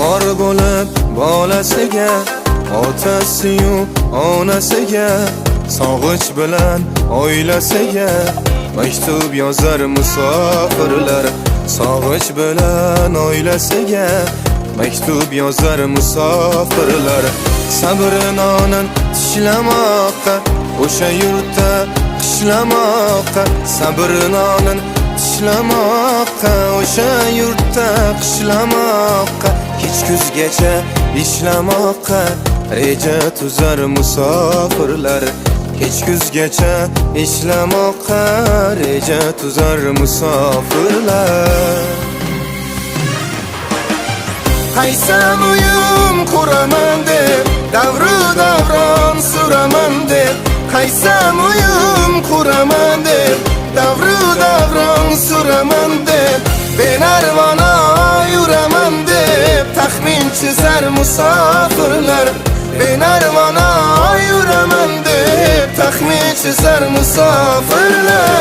Xor bo'lib bolasiga, otasi-yu onasiga, sog'inch bilan oilasiga maktub yozar musofirlar. Sog'inch bilan oilasiga maktub yozar musofirlar. Sabr nonin tishlamoqqa, o'sha yurtda qishlamoqqa. Sabr nonin tishlamoqqa, o'sha yurtda qishlamoqqa. Kech kuzgacha ishlamoqqa reja tuzar musofirlar. Kech kuzgacha ishlamoqqa reja tuzar musofirlar. Qaysam uyim quraman deb, davru davron suraman deb. Qaysam uyim quraman deb, davru davron suraman deb. Benarvona yuraman deb, taxmin chizar musofirlar. Benarvona yuraman deb, taxmin chizar musofirlar.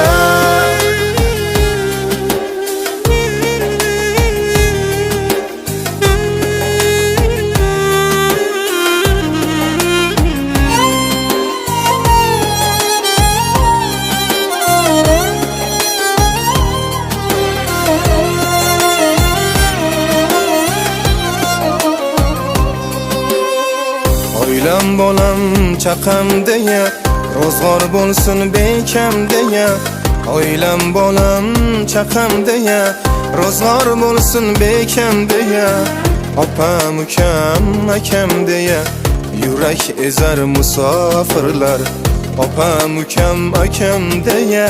Oilam bolam chaqam deya, ro'zg'or bo'lsin bekam deya. Oilam bolam chaqam deya, ro'zg'or bo'lsin bekam deya. Opam ukam akam deya, yurak ezar musofirlar. Opam ukam akam deya,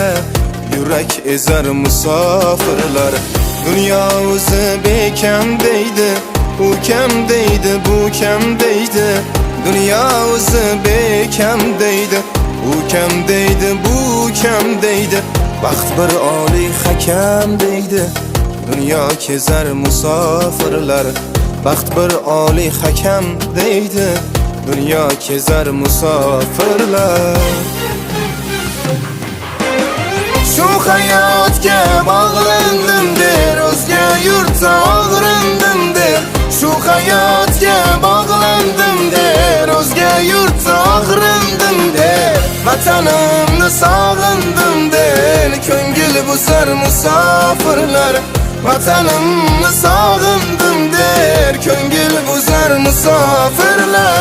yurak ezar musofirlar. Dunyo o'zi bekam deydi, u kam deydi, bu kam deydi. Dünya o'zi bekam deydi, u kam deydi, bu kam deydi. Baxt bir oliy hakam deydi, dunyo kezar musofirlar. Baxt bir oliy hakam deydi, dunyo kezar musofirlar. Shu hayotga bog'landim der, o'zga yurtda og'rindim der. Shu hayotga bog'landim der, o'zga yurtda og'rindim der. Vatanimni sog'indim der, ko'ngil buzar musofirlar. Vatanimni sog'indim der, ko'ngil buzar musofirlar.